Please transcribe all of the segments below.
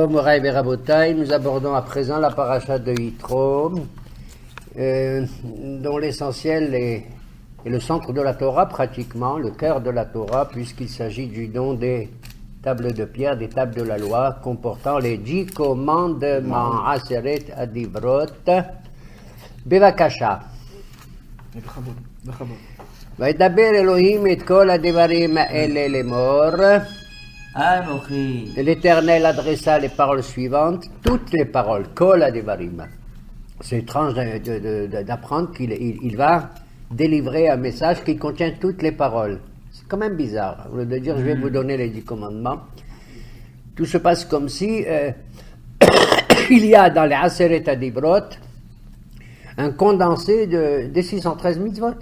Moraï Berabotai, nous abordons à présent la paracha de Yitro, dont l'essentiel est le centre de la Torah, pratiquement, le cœur de la Torah, puisqu'il s'agit du don des tables de pierre, des tables de la loi, comportant les 10 commandements, Aseret Adivrot, Bevakasha. Vaidaber Elohim et kol adevarim ele lemor. L'Éternel adressa les paroles suivantes, toutes les paroles, kol adevarim. C'est étrange d'apprendre qu'il va délivrer un message qui contient toutes les paroles. C'est quand même bizarre. Au lieu de dire je vais vous donner les 10 commandements, tout se passe comme si il y a dans les Aseret Adivrot un condensé des 613 mitzvot.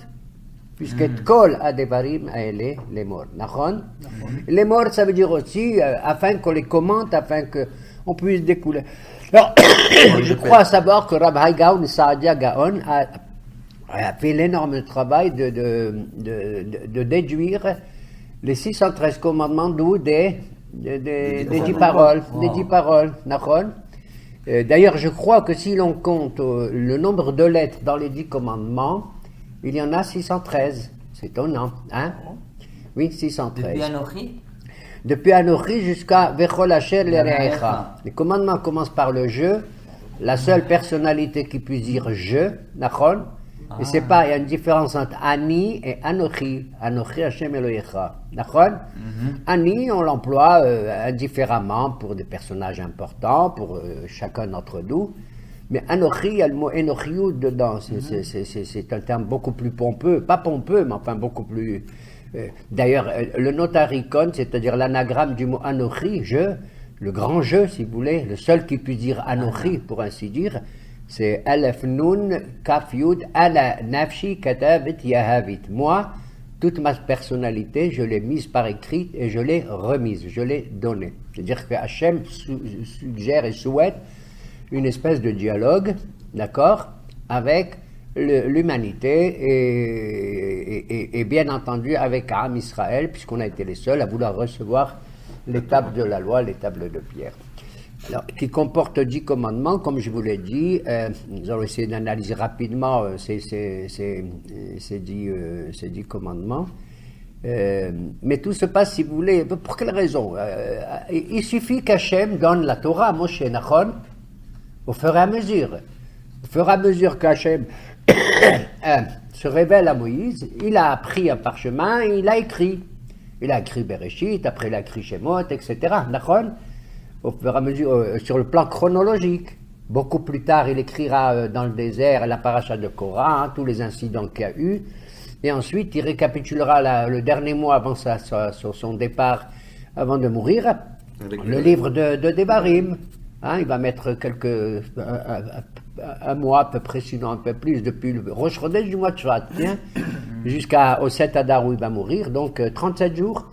Puisque kol adevarim aele les morts. Nachon. Les morts, ça veut dire aussi afin qu'on les commente, afin qu'on puisse découler. Alors, je crois savoir que Rabbi Gaon Saadia Gaon a fait l'énorme travail de déduire les 613 commandements d'où des 10 paroles. Des 10 paroles. Nachon. D'ailleurs, je crois que si l'on compte le nombre de lettres dans les 10 commandements, il y en a 613. C'est étonnant, hein? Oui, 613. Depuis Anochi? Depuis Anochi jusqu'à Vechol Asher Lerecha. Les commandements commencent par le je, la seule personnalité qui puisse dire je, Nachon. Et c'est pas, il y a une différence entre Ani et Anochi. Anochi Hashem Elohecha. Nachon. Ani, on l'emploie indifféremment pour des personnages importants, pour chacun d'entre nous. Mais Anochi, il y a le mot Enochiou dedans. C'est un terme beaucoup plus pompeux. Pas pompeux, mais enfin beaucoup plus... D'ailleurs, le notaricon, c'est-à-dire l'anagramme du mot Anochi, je, le grand je, si vous voulez, le seul qui puisse dire Anochi, pour ainsi dire, c'est Aleph Nun Kaf Yud Ala Nafshi Katavet Yahavit. Moi, toute ma personnalité, je l'ai mise par écrit et je l'ai remise, je l'ai donnée. C'est-à-dire que Hachem suggère et souhaite une espèce de dialogue, d'accord, avec l'humanité et bien entendu avec Am Israël, puisqu'on a été les seuls à vouloir recevoir les tables de la loi, les tables de pierre. Alors, qui comporte 10 commandements, comme je vous l'ai dit, nous allons essayer d'analyser rapidement ces 10 commandements. Mais tout se passe, si vous voulez, pour quelle raison? Il suffit qu'Hachem donne la Torah à Moshe, Nachon, au fur et à mesure. Au fur et à mesure qu'Hachem se révèle à Moïse, il a pris un parchemin et il a écrit. Il a écrit Bereshit, après il a écrit Shemot, etc. Nachon, au fur et à mesure, sur le plan chronologique. Beaucoup plus tard, il écrira dans le désert la paracha de Korah, tous les incidents qu'il y a eu. Et ensuite, il récapitulera le dernier mois avant son départ, avant de mourir, le livre de Devarim. Il va mettre un mois à peu près, sinon un peu plus, depuis le Rosh Chodesh du mois de Shvat, jusqu'au 7 Adar où il va mourir, donc 37 jours.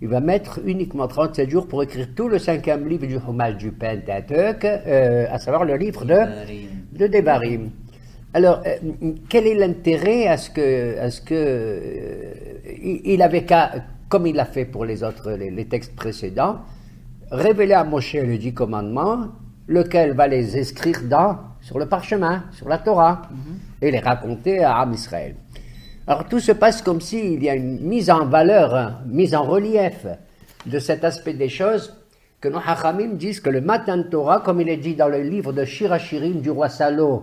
Il va mettre uniquement 37 jours pour écrire tout le 5e livre du Chumash du Pentateuch, à savoir le livre de Devarim. Alors, quel est l'intérêt à ce que il avait qu'à, comme il l'a fait pour les autres, les textes précédents, révéler à Moshe les 10 commandements, lequel va les inscrire sur le parchemin, sur la Torah, et les raconter à Am Israël. Alors tout se passe comme s'il y a une mise en valeur, mise en relief de cet aspect des choses, que nos Hachamim disent que le Matan Torah, comme il est dit dans le livre de Shir HaShirim du roi Salomon,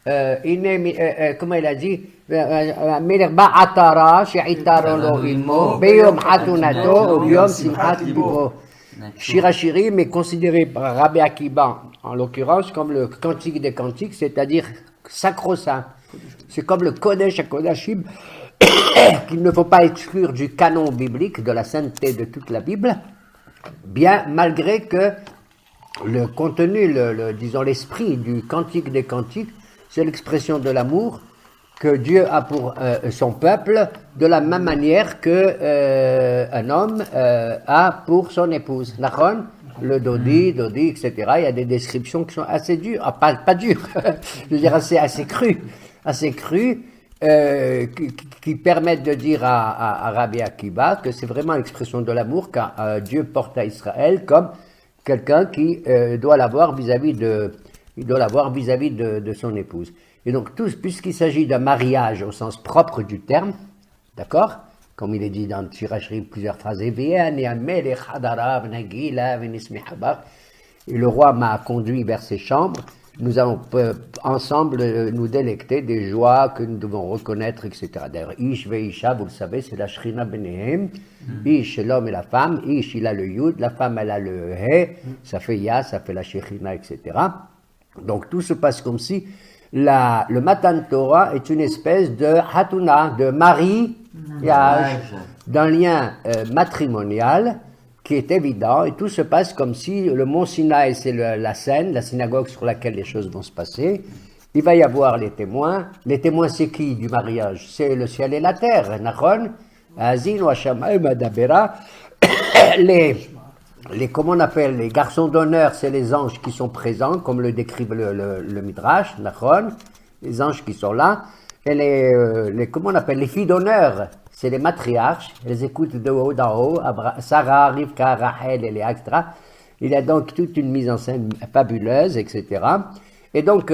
comment il a dit, Shir HaShirim est considéré par Rabbi Akiba, en l'occurrence, comme le cantique des cantiques, c'est-à-dire sacro-saint. C'est comme le Kodesh HaKodashim, qu'il ne faut pas exclure du canon biblique, de la sainteté de toute la Bible, bien malgré que le contenu, disons l'esprit du cantique des cantiques, c'est l'expression de l'amour que Dieu a pour son peuple, de la même manière que un homme a pour son épouse. Nachon, le Dodi, etc. Il y a des descriptions qui sont assez dures, pas dures, je veux dire assez crues, qui permettent de dire à Rabbi Akiba que c'est vraiment l'expression de l'amour que Dieu porte à Israël, comme quelqu'un qui doit l'avoir vis-à-vis de son épouse. Et donc, puisqu'il s'agit d'un mariage au sens propre du terme, d'accord, comme il est dit dans Shirash plusieurs phrases, et le roi m'a conduit vers ses chambres, nous allons ensemble nous délecter des joies que nous devons reconnaître, etc. D'ailleurs, Ish ve'isha, vous le savez, c'est la Shrina Benehem. Ish, c'est l'homme et la femme. Ish, il a le Yud, la femme, elle a le He, ça fait Ya, ça fait la Shekhinah, etc. Donc, tout se passe comme si le Matan Torah est une espèce de Hatuna, de mariage, d'un lien matrimonial qui est évident, et tout se passe comme si le mont Sinaï, c'est la scène, la synagogue sur laquelle les choses vont se passer. Il va y avoir les témoins. Les témoins, c'est qui du mariage? C'est le ciel et la terre, Nachon, Azin, Washamay, Madabera. Comment on appelle, les garçons d'honneur, c'est les anges qui sont présents, comme le décrit le Midrash, Nachon, les anges qui sont là. Et comment on appelle, les filles d'honneur, c'est les matriarches, elles écoutent de haut d'en haut, Sarah, Rivka, Rachel et Léa, etc. Il y a donc toute une mise en scène fabuleuse, etc. Et donc,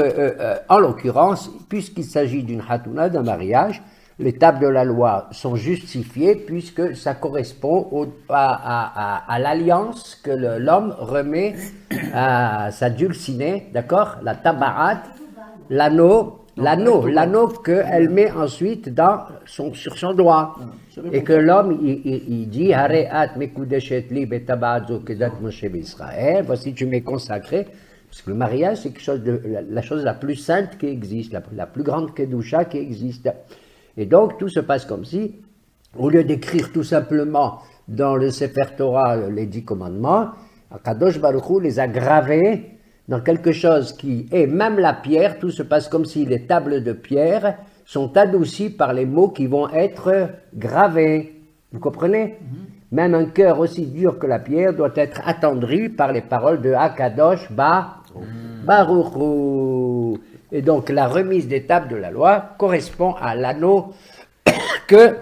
en l'occurrence, puisqu'il s'agit d'une hatouna, d'un mariage, les tables de la loi sont justifiées puisque ça correspond à l'alliance que l'homme remet à sa dulcinée, d'accord, la tabarat, l'anneau qu'elle met ensuite sur son doigt. Et que l'homme, il dit, Hareat mekudeshet li betabaat zo kedat Moshe b'Israël, voici tu m'es consacré, parce que le mariage, c'est quelque chose la chose la plus sainte qui existe, la plus grande kedusha qui existe. Et donc, tout se passe comme si, au lieu d'écrire tout simplement dans le Sefer Torah les 10 commandements, Kadosh Baruch Hu les a gravés dans quelque chose qui est, même la pierre, tout se passe comme si les tables de pierre sont adoucies par les mots qui vont être gravés. Vous comprenez? Même un cœur aussi dur que la pierre doit être attendri par les paroles de Hakadosh Baruch Hu. Et donc la remise des tables de la loi correspond à l'anneau que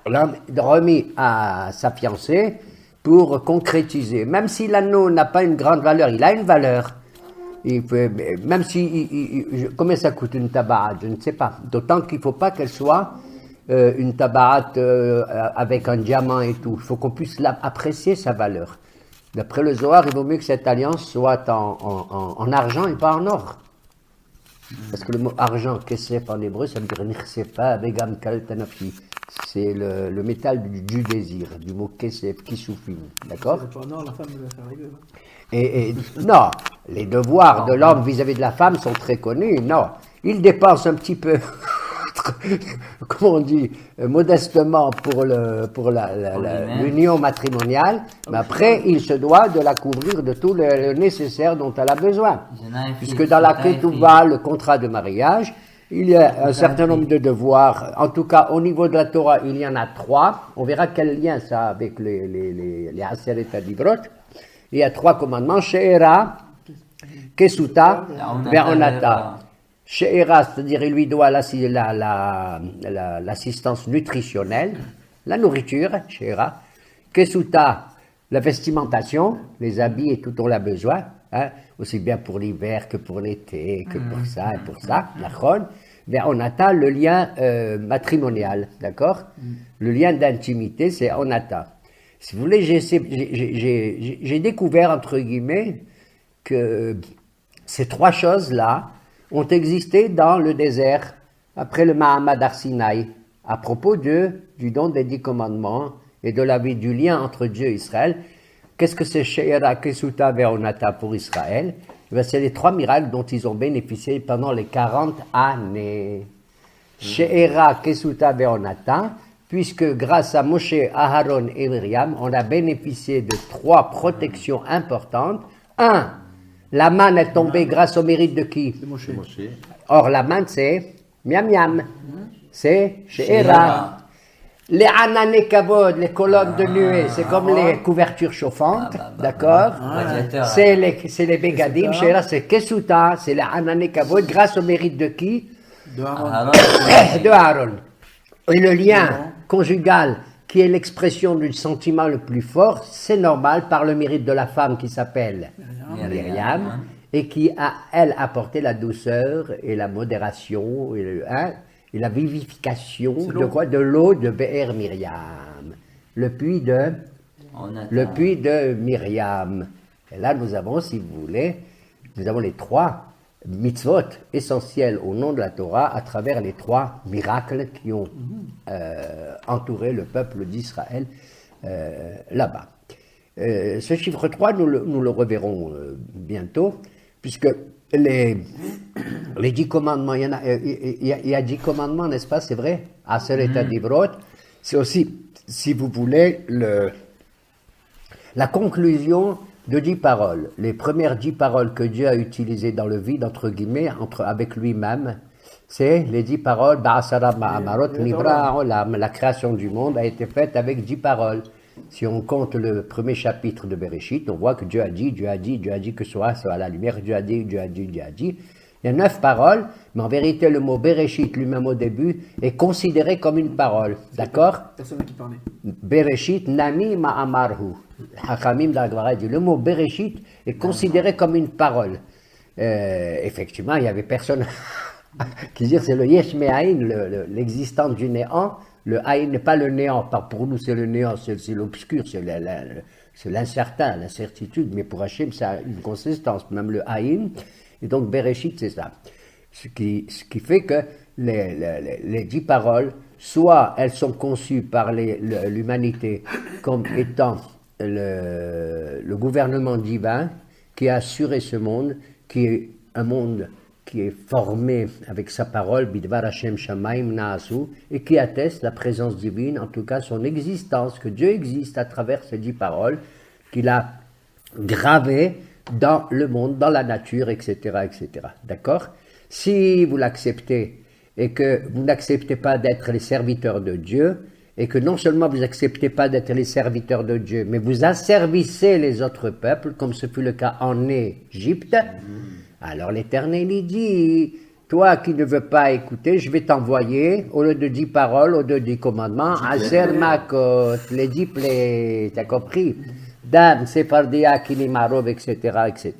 l'homme remis à sa fiancée pour concrétiser. Même si l'anneau n'a pas une grande valeur, il a une valeur. Même si, combien ça coûte une tabarat, je ne sais pas. D'autant qu'il ne faut pas qu'elle soit une tabarat avec un diamant et tout. Il faut qu'on puisse apprécier sa valeur. D'après le Zohar, il vaut mieux que cette alliance soit en argent et pas en or. Parce que le mot argent, kesef en hébreu, ça veut dire nirsefa vegam kal tanafi. C'est le métal du désir, du mot kesef, kisufin. D'accord? Non, la femme va faire la gueule. Et non, les devoirs de l'homme vis-à-vis de la femme sont très connus. Non, il dépense un petit peu, comment on dit, modestement pour l'union matrimoniale, mais après, il se doit de la couvrir de tout le nécessaire dont elle a besoin. Puisque dans la Ketouba, le contrat de mariage, il y a un certain nombre de devoirs. En tout cas, au niveau de la Torah, il y en a 3. On verra quel lien ça a avec les Aseret Adibrot. Il y a 3 commandements. She'era, Kesuta, Ve'onata. She'era, c'est-à-dire il lui doit l'assistance nutritionnelle, la nourriture, She'era. Kesuta, la vestimentation, les habits et tout dont on a besoin, hein, aussi bien pour l'hiver que pour l'été, que pour ça et pour ça, Nachon. Ve'onata, le lien matrimonial, d'accord? Le lien d'intimité, c'est onata. Si vous voulez, j'ai découvert, entre guillemets, que ces 3 choses-là ont existé dans le désert, après le Mahamad Arsinaï, à propos du don des 10 commandements et de la vie du lien entre Dieu et Israël. Qu'est-ce que c'est She'era, Kesuta, Ve'onata pour Israël? C'est les 3 miracles dont ils ont bénéficié pendant les 40 années. She'era, Kesuta, Ve'onata, puisque grâce à Moshe, Aharon et Myriam, on a bénéficié de 3 protections importantes. 1, la manne est tombée grâce au mérite de qui? De Moshe. Or, la manne, c'est Miam Miam. C'est She'era. Les Anané Kavod, les colonnes de nuée, c'est comme les couvertures chauffantes, d'accord? C'est les Begadim. She'era, c'est Kesuta, c'est les Anané Kavod, grâce au mérite de qui? De Aaron. De Aaron. Et le lien conjugal qui est l'expression du sentiment le plus fort, c'est normal par le mérite de la femme qui s'appelle Myriam, et qui a, elle, apporté la douceur et la modération et la vivification de quoi? De l'eau de Be'er Myriam, le puits de Myriam. Et là, nous avons, si vous voulez, nous avons les 3 mitzvot essentiels au nom de la Torah à travers les 3 miracles qui ont entouré le peuple d'Israël là-bas. Ce chiffre 3, nous le reverrons bientôt, puisque les 10 commandements, il y a 10 commandements, n'est-ce pas, c'est vrai? Aseret Divrot, c'est aussi, si vous voulez, la conclusion de 10 paroles. Les premières 10 paroles que Dieu a utilisées dans le vide, entre guillemets, avec lui-même, c'est les 10 paroles, Ba'asara Ma'amarot Nibra Olam. La création du monde a été faite avec 10 paroles. Si on compte le premier chapitre de Bereshit, on voit que Dieu a dit que soit la lumière, Dieu a dit. Il y a 9 paroles, mais en vérité, le mot Bereshit lui-même au début est considéré comme une parole. D'accord? Personne qui parlait. Bereshit Nami Ma'amarhu. Hachamim dans la Gemara dit, le mot Bereshit est considéré comme une parole. Effectivement, il n'y avait personne qui disait c'est le Yesh Me'ain, l'existence du néant. Le Aïn n'est pas le néant, pour nous c'est le néant, c'est l'obscur, c'est l'incertain, l'incertitude, mais pour Hachem ça a une consistance, même le Aïn. Et donc Bereshit c'est ça. Ce qui fait que les 10 paroles, soit elles sont conçues par l'humanité comme étant le gouvernement divin qui a assuré ce monde, qui est un monde qui est formé avec sa parole, Bidvar Hashem Shamaim Naasu, et qui atteste la présence divine, en tout cas son existence, que Dieu existe à travers ces 10 paroles, qu'il a gravées dans le monde, dans la nature, etc., etc. D'accord? Si vous l'acceptez et que vous n'acceptez pas d'être les serviteurs de Dieu, et que non seulement vous n'acceptez pas d'être les serviteurs de Dieu, mais vous asservissez les autres peuples, comme ce fut le cas en Égypte, alors l'Éternel il dit, toi qui ne veux pas écouter, je vais t'envoyer, au lieu de 10 paroles, au lieu de 10 commandements, Aser Makot, les 10 plaies, t'as compris? Dan, Sefardia, Kilimarov, etc., etc.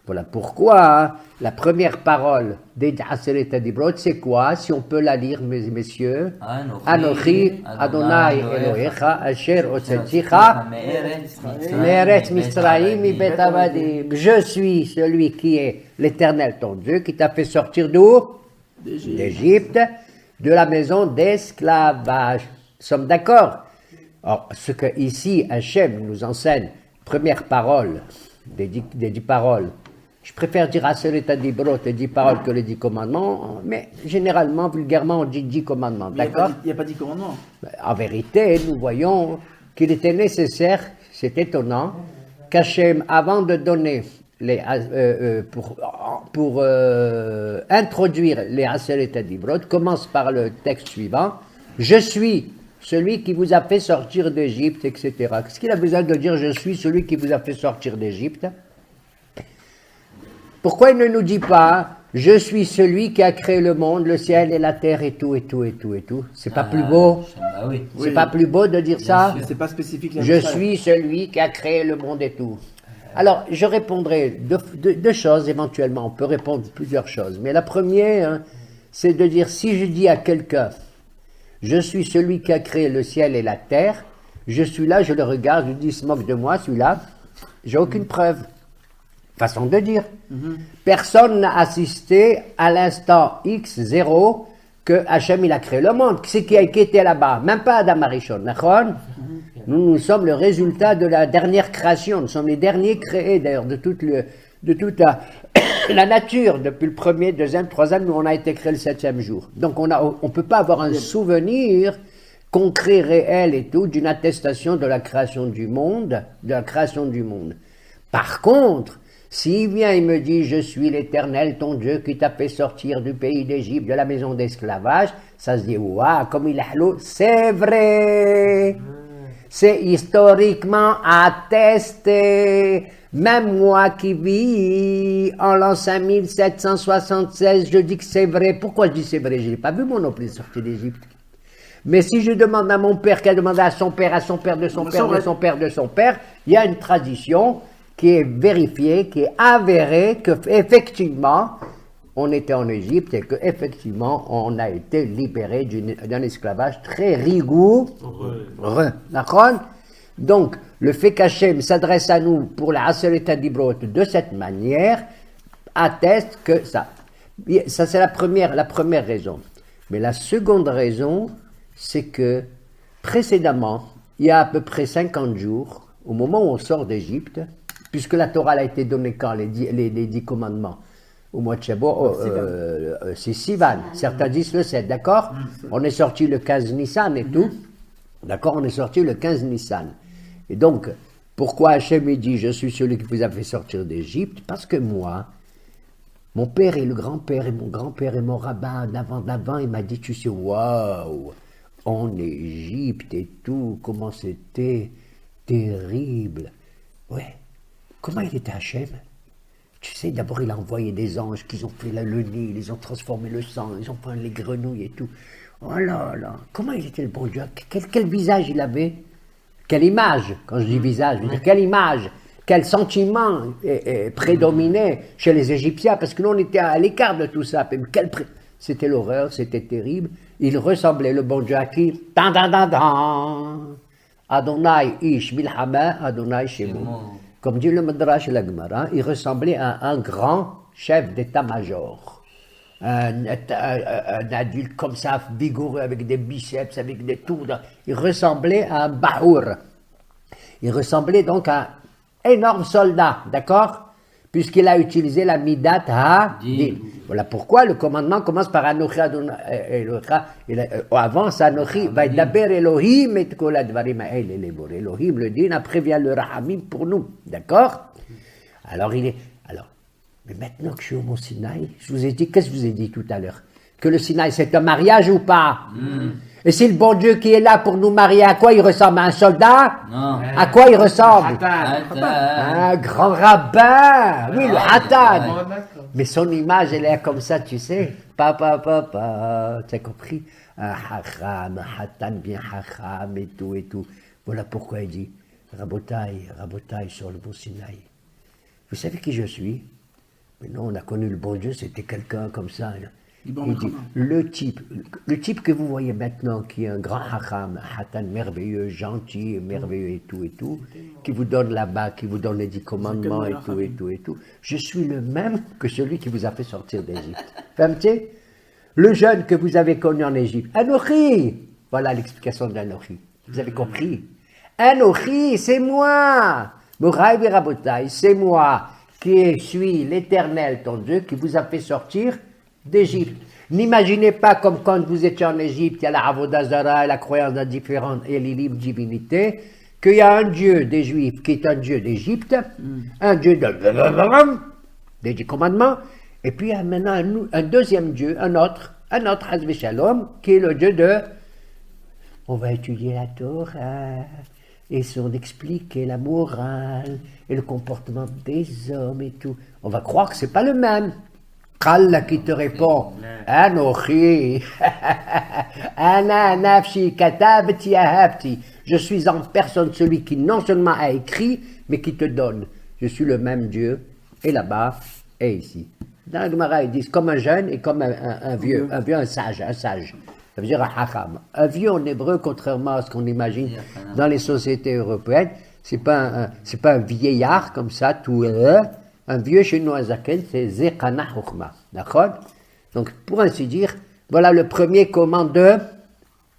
Voilà pourquoi la première parole des Aseret Dibrot, c'est quoi? Si on peut la lire, messieurs. Anochi, Adonai Elohecha, Asher Otzeticha, Meretz Misraim, Mibet Avadim. Je suis celui qui est l'Éternel ton Dieu, qui t'a fait sortir d'où? D'Égypte, de la maison d'esclavage. Nous sommes d'accord? Or, ce que ici Hachem nous enseigne, première parole des 10 paroles, je préfère dire Aseret Dibrot, les 10 paroles que les 10 commandements, mais généralement, vulgairement, on dit 10 commandements, d'accord? Il n'y a pas 10 commandements. En vérité, nous voyons qu'il était nécessaire, c'est étonnant, qu'Hachem, avant de donner pour introduire les Aseret Dibrot, commence par le texte suivant, je suis celui qui vous a fait sortir d'Égypte, etc. Qu'est-ce qu'il a besoin de dire, je suis celui qui vous a fait sortir d'Égypte? Pourquoi il ne nous dit pas, je suis celui qui a créé le monde, le ciel et la terre et tout, et tout, et tout, et tout? C'est pas plus beau? C'est pas plus beau de dire ça? C'est pas spécifique. Je suis celui qui a créé le monde et tout. Alors, je répondrai deux choses éventuellement. On peut répondre plusieurs choses. Mais la première, c'est de dire, si je dis à quelqu'un, je suis celui qui a créé le ciel et la terre, je suis là, je le regarde, je dis, il se moque de moi, celui-là, j'ai aucune preuve. Façon de dire. Personne n'a assisté à l'instant X0 que Hachem il a créé le monde. Qui c'est qui était là-bas? Même pas Adam Arishon. Nous sommes le résultat de la dernière création. Nous sommes les derniers créés d'ailleurs de toute la nature. Depuis le premier, deuxième, troisième, nous on a été créé le 7e jour. Donc on ne peut pas avoir un souvenir concret, réel et tout d'une attestation de la création du monde, Par contre, s'il vient et me dit, je suis l'Éternel, ton Dieu, qui t'a fait sortir du pays d'Égypte, de la maison d'esclavage, ça se dit, waouh, comme il est halou, c'est vrai. C'est historiquement attesté. Même moi qui vis en l'an 5776, je dis que c'est vrai. Pourquoi je dis c'est vrai? Je n'ai pas vu mon nom plus sorti d'Égypte. Mais si je demande à mon père qui a demandé à son père, à son père, de son père, de son père, de son père, il y a une tradition qui est vérifiée, qui est avérée, que effectivement, on était en Égypte et qu'effectivement, on a été libéré d'un esclavage très rigoureux. D'accord? Donc, le fait qu'Hachem s'adresse à nous pour la Aseret Dibrot de cette manière atteste que ça. Ça, c'est la première raison. Mais la seconde raison, c'est que précédemment, il y a à peu près 50 jours, au moment où on sort d'Égypte, puisque la Torah a été donnée quand les 10 commandements au mois de Shavuot, c'est Sivan. Certains disent le 7, d'accord? On est sorti le 15 Nissan et tout. D'accord? On est sorti le 15 Nissan. Et donc, pourquoi Hachem dit, je suis celui qui vous a fait sortir d'Égypte? Parce que moi, mon père et le grand-père et mon grand-père et mon rabbin d'avant, il m'a dit, tu sais, waouh, en Égypte et tout, comment c'était terrible. Ouais, comment il était Hachem? Tu sais, d'abord, il a envoyé des anges qui ont fait le Nil, ils ont transformé le sang, ils ont pris les grenouilles et tout. Oh là là, comment il était le bon Dieu? Quel visage il avait? Quelle image? Quand je dis visage, je veux dire quelle image? Quel sentiment prédominait chez les Égyptiens? Parce que nous, on était à l'écart de tout ça. C'était l'horreur, c'était terrible. Il ressemblait, le bon Dieu, à qui? Adonai ish milhama, Adonai shemo. Comme dit le Midrash et la Gemara, il ressemblait à un grand chef d'état-major. Un adulte comme ça, vigoureux, avec des biceps, avec des tours. Il ressemblait à un bahour. Il ressemblait donc à un énorme soldat, d'accord? Puisqu'il a utilisé la midat ha-din. Voilà pourquoi le commandement commence par Anochi Adonai. Avant, c'est Anochi, va daber Elohim et kol advarim ha'el elebor. Elohim, le din, après vient le Rahamim pour nous, d'accord? Alors, mais maintenant que je suis au Mont Sinaï, je vous ai dit, qu'est-ce que je vous ai dit tout à l'heure? Que le Sinaï, c'est un mariage ou pas? Et c'est le bon Dieu qui est là pour nous marier, à quoi il ressemble? À un soldat? Non. À quoi il ressemble? Attends. Un grand rabbin, oui, le Hatan. Mais son image, elle est comme ça, tu sais. Papa, tu as compris? Un Hacham, un Hatan bien Hacham et tout et tout. Voilà pourquoi il dit, Rabotai sur le Mont Sinaï. Vous savez qui je suis? Mais non, on a connu le bon Dieu, c'était quelqu'un comme ça. Il dit, le type que vous voyez maintenant, qui est un grand hacham, un hatan merveilleux, gentil, merveilleux et tout, qui vous donne là-bas, qui vous donne les 10 commandements et tout, je suis le même que celui qui vous a fait sortir d'Égypte. Fahmez? Le jeune que vous avez connu en Égypte, Anochi, voilà l'explication d'Anochi. Vous avez compris? Anochi, c'est moi, Moraï Verabotai, c'est moi qui suis l'Éternel, ton Dieu, qui vous a fait sortir d'Égypte. N'imaginez pas comme quand vous étiez en Égypte, il y a la Avodah Zara, la croyance dans différentes et les livres divinités, qu'il y a un Dieu des Juifs qui est un Dieu d'Égypte, un Dieu des 10 commandements, et puis il y a maintenant un deuxième Dieu, un autre Hazvé Shalom, qui est le Dieu de... On va étudier la Torah, et on explique la morale, et le comportement des hommes et tout. On va croire que c'est pas le même. Allah qui te répond, Anochi, Ana nafshi katabti ahabti. Je suis en personne celui qui non seulement a écrit, mais qui te donne. Je suis le même Dieu, et là-bas, et ici. Dans la Gemara, ils disent comme un jeune et comme un vieux, un sage. Ça veut dire un hacham. Un vieux en hébreu, contrairement à ce qu'on imagine dans les sociétés européennes, c'est pas un vieillard comme ça, tout. Un vieux chez nous à Zaken, c'est Zekana Chokhma. D'accord? Donc, pour ainsi dire, voilà le premier commandement.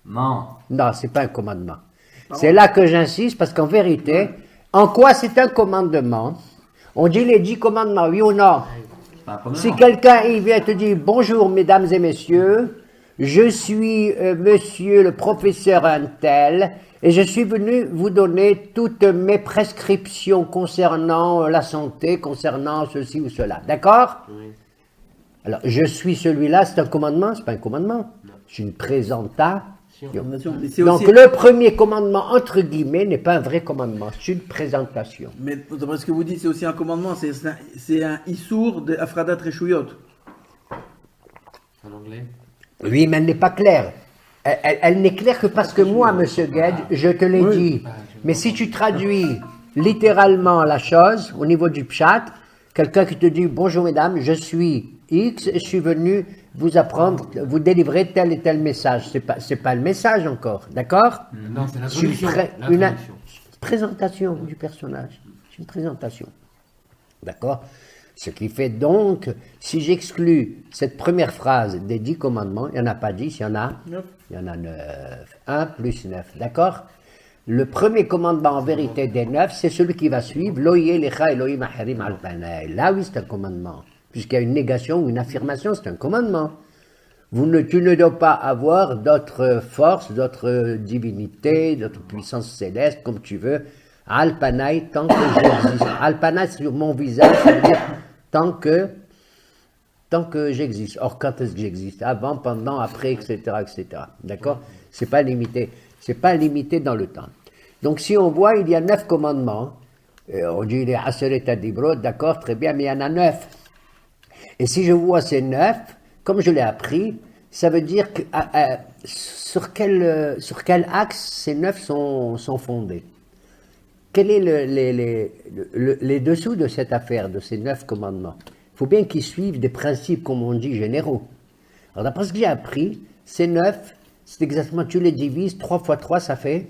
Non, c'est pas un commandement. C'est là que j'insiste, parce qu'en vérité, en quoi c'est un commandement? On dit les 10 commandements, oui ou non? Si quelqu'un il vient te dire bonjour mesdames et messieurs, je suis monsieur le professeur Untel et je suis venu vous donner toutes mes prescriptions concernant la santé, concernant ceci ou cela. D'accord? Oui. Alors, je suis celui-là, c'est un commandement? C'est pas un commandement. C'est une présentation. Donc, le premier commandement, entre guillemets, n'est pas un vrai commandement. C'est une présentation. Mais d'après ce que vous dites, c'est aussi un commandement. C'est un Issour de Afradat Reshuyot. En anglais? Oui, mais elle n'est pas claire. Elle n'est claire que parce que moi, Monsieur Guedj, je te l'ai dit. Mais si tu traduis littéralement la chose, au niveau du pshat, quelqu'un qui te dit « Bonjour mesdames, je suis X, je suis venu vous apprendre, vous délivrer tel et tel message. » C'est pas le message encore, d'accord? Non, c'est C'est l'introduction. une présentation du personnage. C'est une présentation. D'accord? Ce qui fait donc, si j'exclus cette première phrase des 10 commandements, il n'y en a pas 10, il y en a 9. 1 plus 9. D'accord? Le premier commandement en vérité des 9, c'est celui qui va suivre. Lo yeh lecha Elohim acherim al panai. Là, oui, c'est un commandement. Puisqu'il y a une négation ou une affirmation, c'est un commandement. Tu ne dois pas avoir d'autres forces, d'autres divinités, d'autres puissances célestes, comme tu veux. Al panai, tant que j'existe. Al panai, sur mon visage, ça veut dire tant que j'existe. Or, quand est-ce que j'existe? Avant, pendant, après, etc., etc. D'accord? C'est pas limité. C'est pas limité dans le temps. Donc, si on voit, il y a 9 commandements. On dit les Aseret Adibrot, d'accord, très bien, mais il y en a 9. Et si je vois ces 9, comme je l'ai appris, ça veut dire que sur quel axe ces 9 sont fondés? Quel est les dessous de cette affaire, de ces 9 commandements? Il faut bien qu'ils suivent des principes, comme on dit, généraux. Alors, d'après ce que j'ai appris, ces 9, c'est exactement, tu les divises, 3 fois 3, ça fait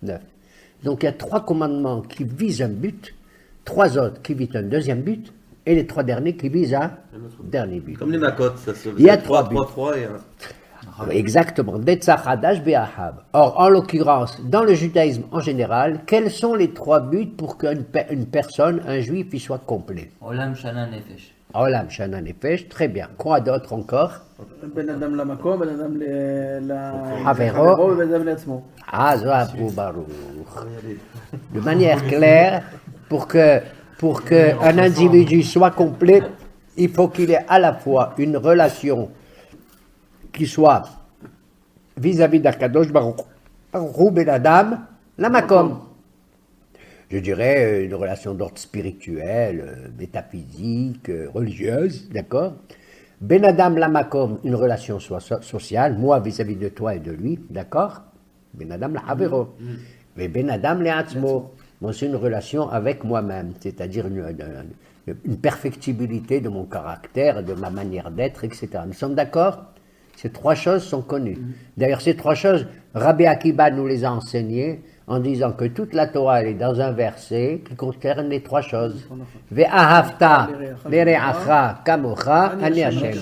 9. Donc, il y a 3 commandements qui visent un but, 3 autres qui visent un deuxième but, et les 3 derniers qui visent un dernier but. Comme les macotes, ça se Il y a faisait 3 3 et 1. Exactement. Or, en l'occurrence, dans le judaïsme en général, quels sont les 3 buts pour qu'une personne, un juif, il soit complet? Olam Shana Nefesh. Olam Shana Nefesh, très bien. Quoi d'autre encore? Ben Adam Lamakom, Ben Adam Havero. Ben Adam Leatzmo. Azabu Baruch. De manière claire, pour qu'un individu soit complet, il faut qu'il ait à la fois une relation qui soit vis-à-vis d'Akadosh Baruch Hu Ben Adam Lamakom. Je dirais une relation d'ordre spirituel, métaphysique, religieuse, d'accord? Ben Adam Lamakom, une relation sociale, moi vis-à-vis de toi et de lui, d'accord? Ben Adam L'Havero. Mais Ben Adam Le'atzmo, moi c'est une relation avec moi-même, c'est-à-dire une perfectibilité de mon caractère, de ma manière d'être, etc. Nous sommes d'accord? Ces 3 choses sont connues. D'ailleurs, ces 3 choses, Rabbi Akiba nous les a enseignées en disant que toute la Torah elle est dans un verset qui concerne les 3 choses. Ve'ahavta lere'acha kamocha ani Hashem.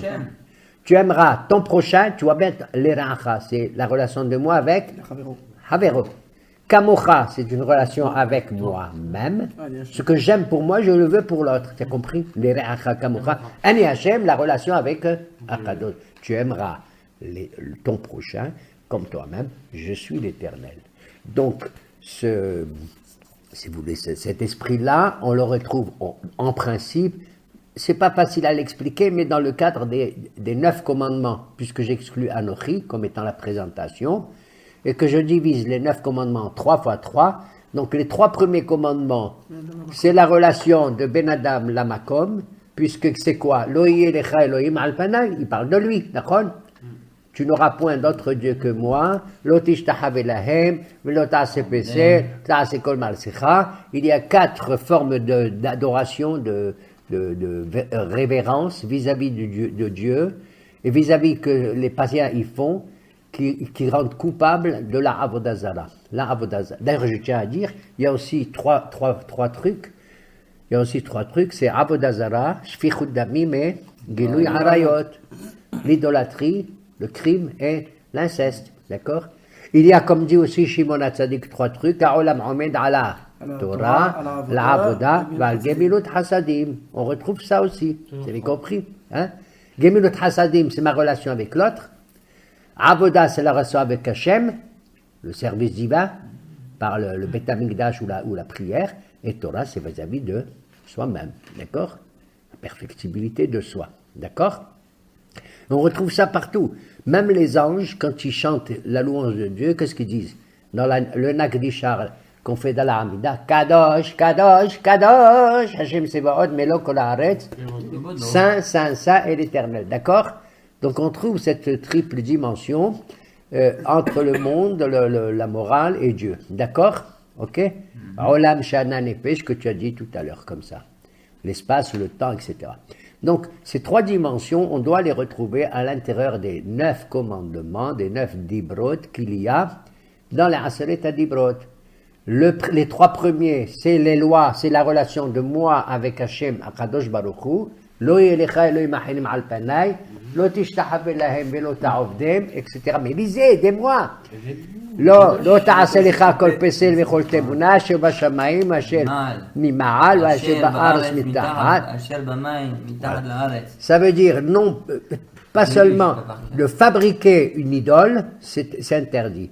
Tu aimeras ton prochain, tu vois bien, lere'acha, c'est la relation de moi avec Havero. Kamocha, c'est une relation avec moi-même. Ce que j'aime pour moi, je le veux pour l'autre. Tu as compris? Lere'acha kamocha ani Hashem, la relation avec Akadosh. Tu aimeras ton prochain comme toi-même, je suis l'Éternel. Donc, si vous voulez, cet esprit-là, on le retrouve en principe, c'est pas facile à l'expliquer, mais dans le cadre des 9 commandements, puisque j'exclus Anochi comme étant la présentation, et que je divise les 9 commandements 3 fois 3, donc les 3 premiers commandements, c'est la relation de Ben Adam Lamakom, puisque c'est quoi? Lo yeh lecha Elohim al panai, il parle de lui, d'accord? Tu n'auras point d'autre Dieu que moi. Lo tishtachav lahem, velo ta'aseh peseh, ta'aseh kol ma'asecha. Il y a 4 formes d'adoration, de révérence vis-à-vis de Dieu et vis-à-vis que les païens y font, qui rendent coupables de la avodah zara. D'ailleurs, je tiens à dire, il y a aussi trois trucs. Il y a aussi 3 trucs, c'est avodah zara, shfichut damim et gilui arayot. L'idolâtrie, le crime et l'inceste, d'accord? Il y a, comme dit aussi Shimon HaTzadik, 3 trucs, Ha'olam omed ala Torah, la avodah, val gemilut hasadim. On retrouve ça aussi, vous avez compris, hein? Gemilut hasadim, c'est ma relation avec l'autre. Avodah, c'est la relation avec Hashem, le service divin, par le Beth Amikdash ou la prière. Et Torah, c'est vis-à-vis de soi-même, d'accord? La perfectibilité de soi, d'accord? On retrouve ça partout. Même les anges, quand ils chantent la louange de Dieu, qu'est-ce qu'ils disent? Dans le Nagdishar qu'on fait dans la Hamida, Kadosh, Kadosh, Kadosh, Hashem Sebaot, Melo Kol Haaretz, Saint, Saint, Saint et l'Éternel, d'accord? Donc on trouve cette triple dimension entre le monde, la morale et Dieu. D'accord? Ok? Olam Shana Nefesh, que tu as dit tout à l'heure, comme ça. L'espace, le temps, etc. Donc, ces 3 dimensions, on doit les retrouver à l'intérieur des 9 commandements, des 9 dibrot qu'il y a dans les Aseret HaDibrot. Les 3 premiers, c'est les lois, c'est la relation de moi avec Hashem, Akadosh Baruch Hu, Lo yelecha Elohim achinim al panay, Lo tishtachav lahem velo ta'ovdem, etc. Mais lisez, aidez-moi. Lo ta'aseh lecha kol pesel vechol tebuna, asher bashamayim, asher mima'al, asher ba'aretz mitachat. Ça veut dire, non, pas seulement de fabriquer une idole, c'est interdit.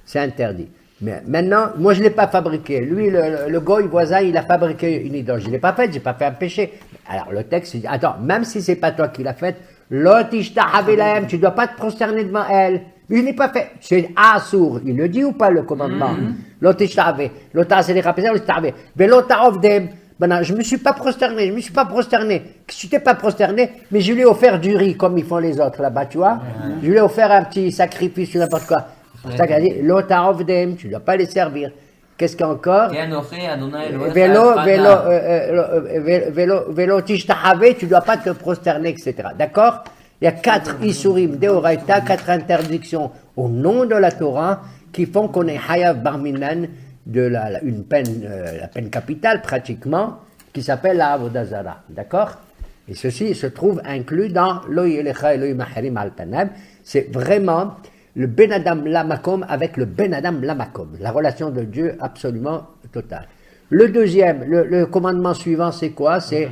C'est interdit. Mais maintenant, moi je ne l'ai pas fabriqué. Lui, le goy voisin, il a fabriqué une idole. Je ne l'ai pas faite, je n'ai pas fait un péché. Alors le texte dit, attends, même si ce n'est pas toi qui l'as faite, tu ne dois pas te prosterner devant elle. Mais je ne l'ai pas fait. C'est Assour. Il le dit ou pas le commandement? Ben je ne me suis pas prosterné, Si tu t'es pas prosterné, mais je lui ai offert du riz comme ils font les autres là-bas, tu vois. Je lui ai offert un petit sacrifice ou n'importe quoi. C'est pour ça qu'elle dit, Lotarovdem, tu ne dois pas les servir. Qu'est-ce qu'il y a encore? Vélo tishtahave, tu ne dois pas te prosterner, etc. D'accord? Il y a 4 isurim deoraita, 4 interdictions au nom de la Torah qui font qu'on est hayav barminan de une peine, la peine capitale pratiquement, qui s'appelle la avodah zara. D'accord? Et ceci se trouve inclus dans Lo yelecha Elohim achirim al panam. C'est vraiment le Ben Adam Lamakom avec le Ben Adam Lamakom, la relation de Dieu absolument totale. Le deuxième, le commandement suivant, c'est quoi? C'est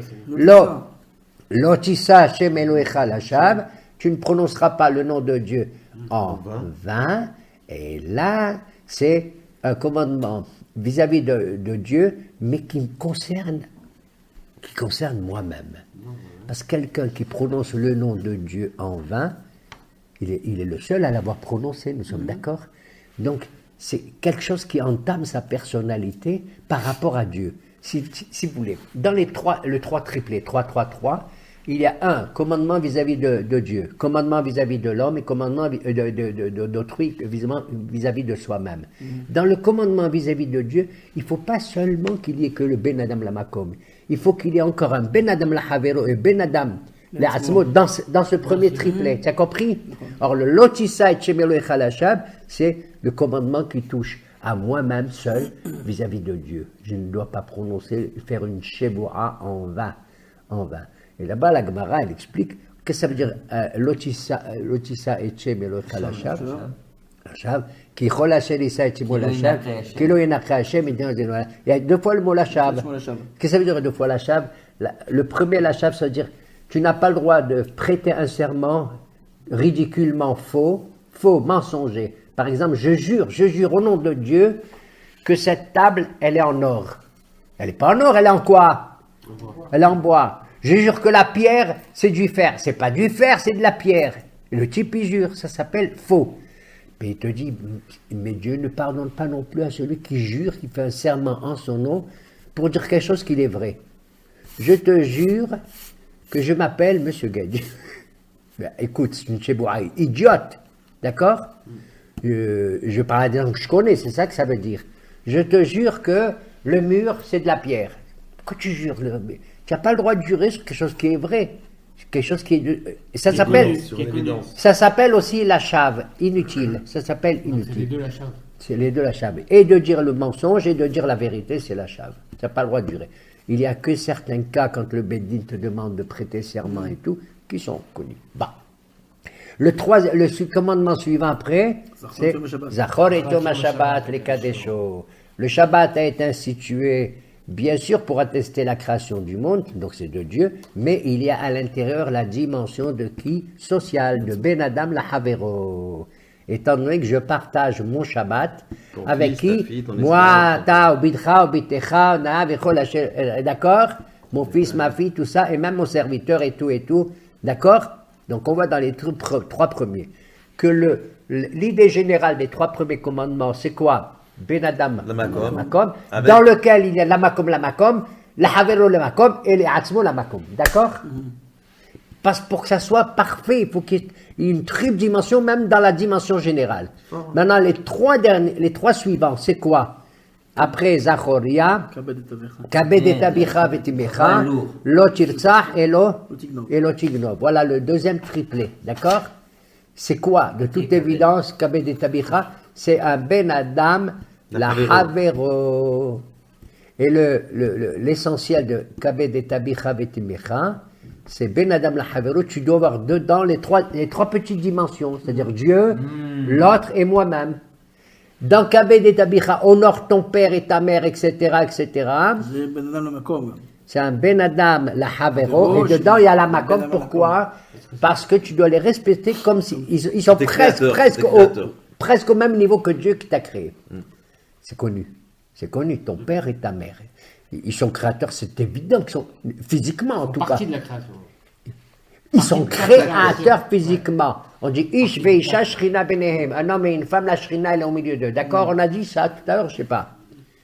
Lotissa Hashem Elohecha Lashav, tu ne prononceras pas le nom de Dieu en vain. Et là, c'est un commandement vis-à-vis de Dieu, mais qui me concerne moi-même. Parce que quelqu'un qui prononce le nom de Dieu en vain, il est le seul à l'avoir prononcé, nous sommes d'accord? Donc, c'est quelque chose qui entame sa personnalité par rapport à Dieu. Si vous voulez, dans le 3 triplé, 3, il y a un commandement vis-à-vis de Dieu, commandement vis-à-vis de l'homme et commandement d'autrui vis-à-vis de soi-même. Dans le commandement vis-à-vis de Dieu, il ne faut pas seulement qu'il y ait que le Ben Adam Lamakom. Il faut qu'il y ait encore un Ben Adam Lahavero et Ben Adam dans ce premier triplet. Tu as compris? Or, le Lotissa et Chemelo Echalashab, c'est le commandement qui touche à moi-même seul vis-à-vis de Dieu. Je ne dois pas faire une Sheboa en vain. Et là-bas, la Gemara, elle explique qu'est-ce que ça veut dire Lotissa et Chemelo Echalashab. Qui Cholashelissa et Chemelo Lashab, qui lo Yenakha Hashem. Il y a 2 fois le mot Lashab. Qu'est-ce que ça veut dire 2 fois Lashab? Le premier Lashab, ça veut dire tu n'as pas le droit de prêter un serment ridiculement faux, mensonger. Par exemple, je jure au nom de Dieu que cette table, elle est en or. Elle n'est pas en or, elle est en quoi? Elle est en bois. Je jure que la pierre, c'est du fer. C'est pas du fer, c'est de la pierre. Et le type, il jure, ça s'appelle faux. Mais il te dit, mais Dieu ne pardonne pas non plus à celui qui jure, qui fait un serment en son nom, pour dire quelque chose qu'il est vrai. Je te jure que je m'appelle Monsieur Gage. Écoute, c'est une cheboua idiote, d'accord? Je parle à des gens que je connais, c'est ça que ça veut dire. Je te jure que le mur, c'est de la pierre. Pourquoi tu jures? Tu n'as pas le droit de jurer sur quelque chose qui est vrai. Quelque chose qui est... Ça s'appelle aussi la chave, inutile. Ça s'appelle inutile. C'est les deux la chave. C'est les deux la chave. Et de dire le mensonge et de dire la vérité, c'est la chave. Tu n'as pas le droit de jurer. Il n'y a que certains cas, quand le Beddin te demande de prêter serment et tout, qui sont connus. Bah. Le commandement suivant après, c'est Zachor et Tom Shabbat, les Kadesho. Le Shabbat a été institué, bien sûr, pour attester la création du monde, donc c'est de Dieu, mais il y a à l'intérieur la dimension de qui? Sociale, de Ben Adam la Havero. Étant donné que je partage mon Shabbat, avec qui? Moi, ta, obidcha, obitecha, na, vechol, d'accord? Mon fils, ma fille, tout ça, et même mon serviteur et tout, d'accord? Donc on voit dans les 3 premiers que l'idée générale des 3 premiers commandements, c'est quoi? Ben Adam, Lamakom, dans lequel il y a Lamakom, la Havero, Lamakom, et les Atzmo, Lamakom, d'accord? Parce pour que ça soit parfait, il faut qu'il y ait une triple dimension, même dans la dimension générale. Maintenant, les trois suivants, c'est quoi? Après Zachoria, Kabed et Abicha vetimecha, Lo Tirtzach et Lo Tignov. Voilà le deuxième triplet, d'accord? C'est quoi? De toute évidence, Kabed et Abicha, c'est un Ben Adam, la Havero. Et l'essentiel de Kabed et Abicha vetimecha, c'est Ben Adam la Havero, tu dois avoir dedans les trois petites dimensions, c'est-à-dire Dieu, l'autre et moi-même. Dans Kabed et Abicha, honore ton père et ta mère, etc., etc. C'est un Ben Adam la Havero, et dedans il y a la Makom. Pourquoi? Parce que tu dois les respecter comme si ils sont presque au même niveau que Dieu qui t'a créé. C'est connu, ton père et ta mère. Ils sont créateurs, c'est évident qu'ils sont, physiquement en tout cas. Partie de la création. Ils sont créateurs physiquement. On dit Ish veisha shrina benehem. Un homme et une femme, la shrina elle est au milieu d'eux. D'accord? On a dit ça tout à l'heure, je sais pas.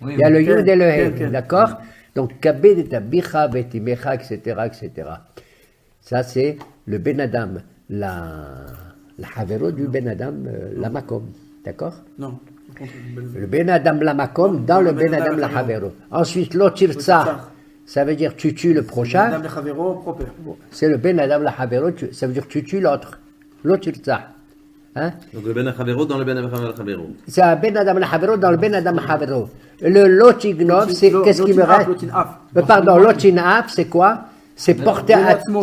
Oui, il y a le oui. Yud et le He. D'accord? Donc Kabed et Abicha vetimecha, etc., etc. Ça c'est le Ben Adam, la Havero du Ben Adam, la Makom. D'accord? Non. Le Ben Adam la Makom dans le Ben Adam la Havero. Ensuite, Lo Tirtzach, ça veut dire tu tues le prochain. Madame le Chavero, propre. C'est le Ben Adam la Havero, ça veut dire tu tues l'autre. Lo Tirtzach. Hein? Donc le Ben Achavero dans le Ben Achavero. C'est un Ben Adam la Havero dans le Ben Adam la Havero. Le Lo Tignov, c'est qu'est-ce qui me reste? Pardon, Lo Tinaf, c'est quoi? C'est porter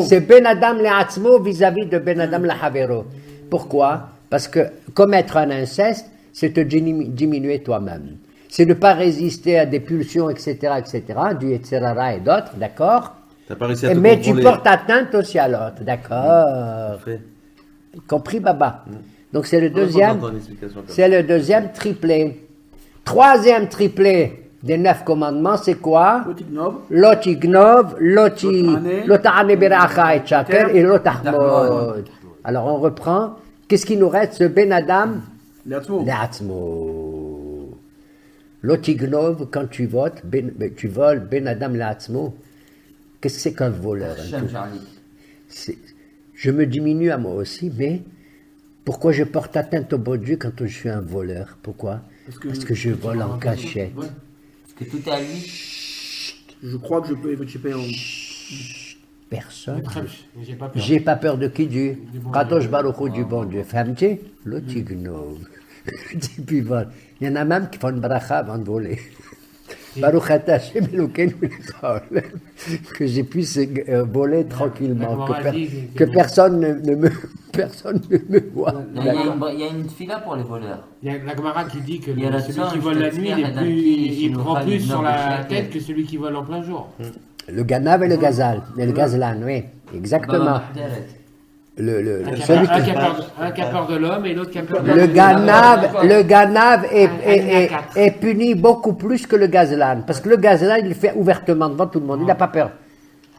c'est Ben Adam le Atzmo vis-à-vis de Ben Adam la Havero. Pourquoi? Parce que commettre un inceste, c'est te diminuer toi-même. C'est de ne pas résister à des pulsions, etc., du Yetzirara et d'autres, d'accord? T'as pas réussi à te Mais tu contrôler. portes atteinte aussi à l'autre, d'accord? Parfait. Compris, Baba? Donc c'est le On va deuxième, entendre une explication comme ça. c'est le deuxième triplet. Troisième triplet des 9 commandements, c'est quoi? Lotignov, Lota'ane beracha et shaker et Lotahmod. Alors on reprend. Qu'est-ce qui nous reste? Ce Ben Adam, Le'atzmo. Lotignov, quand tu votes, tu voles Ben Adam Le'atzmo. Qu'est-ce que c'est qu'un voleur? Hachem, Charlie. Je me diminue à moi aussi, mais pourquoi je porte atteinte au bon Dieu quand je suis un voleur? Pourquoi? Parce que je vole en cachette. Parce que tout est à lui. Je crois que je peux évoquer en. Personne. J'ai pas peur. J'ai pas peur de qui? Du bon Kadosh Baruch Hu, du bon Dieu. Famti, Lotignov. Puis voilà. Il y en a même qui font une bracha avant de voler. Baruch Ata Hashem Elokeinu Lechaol. Que j'ai pu voler tranquillement. Que personne ne me voit. Il y a une fila pour les voleurs. Il y a la Gemara qui dit que Il y a la celui Tzoh, qui vole la nuit, il prend Shinocha, plus sur la Shinocha, tête que celui qui vole en plein jour. Le Ganav et le Gazal. Et le Gazlan, oui. Exactement. Celui Un qui a peur de l'homme et l'autre qui a peur de Le Ganav est puni beaucoup plus que le Gazlan. Parce que le Gazlan, il le fait ouvertement devant tout le monde. Il n'a pas peur.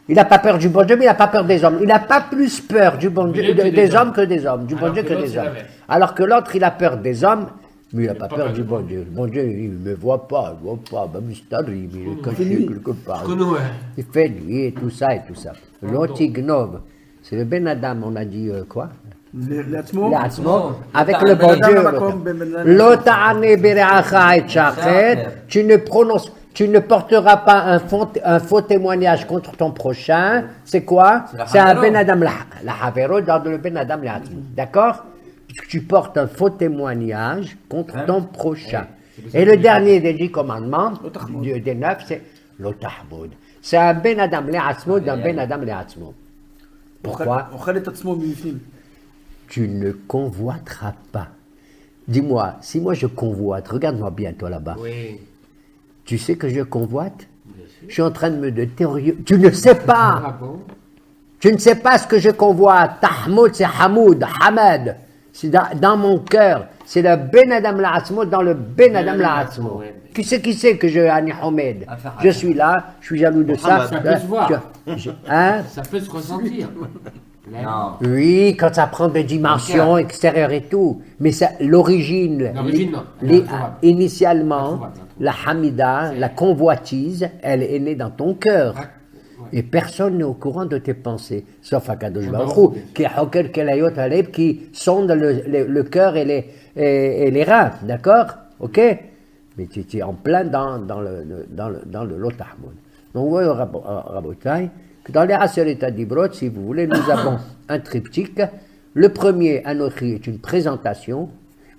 Il n'a pas peur du bon Dieu, mais il n'a pas peur des hommes. Il n'a pas plus peur du bon Dieu, des hommes que des hommes. Du bon Dieu que des hommes. Alors que l'autre, il a peur des hommes, mais il n'a pas peur du bon Dieu. Le bon Dieu, il ne me voit pas, même il est caché quelque part. Il fait nuit et tout ça. L'Otignov, c'est le Ben Adam, on a dit quoi? L'Atzmo. Avec le bon Dieu. Lota'ane bereacha et shacher, tu ne porteras pas un faux témoignage contre ton prochain. C'est quoi? C'est un Ben Adam la Havero dans le Ben Adam la Havero. D'accord? Tu portes un faux témoignage contre ton prochain. Et le dernier des 10 commandements, des 9, c'est Lotahmod. C'est un Ben Adam Le'atzmo d'un Ben Adam Le'atzmo. Pourquoi? Tu ne convoiteras pas. Dis-moi, si moi je convoite, regarde-moi bien toi là-bas. Oui. Tu sais que je convoite? Je suis en train de me théoriser. Tu ne sais pas. Ah bon? Tu ne sais pas ce que je convoite. Tahmoud, c'est Hamoud, Hamad. C'est dans mon cœur. C'est le Ben Adam La'atzmo dans le Ben Adam La'atzmo. Qui c'est que je Ani Homed? Je suis là, je suis jaloux de ça. Ça peut se voir. Hein? Ça peut se ressentir. Non. Oui, quand ça prend des dimensions extérieures et tout. Mais l'origine, non. initialement, la Hamida, la convoitise, elle est née dans ton cœur. Et personne n'est au courant de tes pensées, sauf Akadosh Ah, Baruch bon, Hu, qui est Hokel Kelayot Aleb, qui sonde le cœur et les reins, d'accord? Ok? Mais tu es en plein dans le Lotahmoun. Donc, vous voyez, Rabotai, que dans les Aseret Adibrot, si vous voulez, nous avons un triptyque. Le premier, Anochi, est une présentation.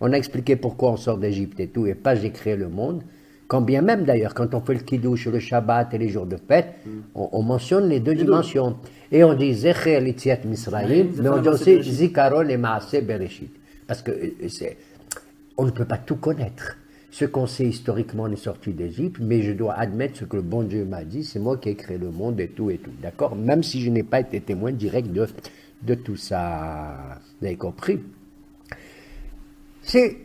On a expliqué pourquoi on sort d'Égypte et tout, et pas j'ai créé le monde. Quand bien même d'ailleurs, quand on fait le Kiddush, le Shabbat et les jours de fête, on mentionne les deux dimensions. Et on dit Zecher Litziat Misraïm, mais on dit aussi Zikaron et Maaseh Bereshit. Parce que on ne peut pas tout connaître. Ce qu'on sait historiquement, on est sorti d'Égypte, mais je dois admettre ce que le bon Dieu m'a dit, c'est moi qui ai créé le monde et tout, d'accord? Même si je n'ai pas été témoin direct de tout ça. Vous avez compris? C'est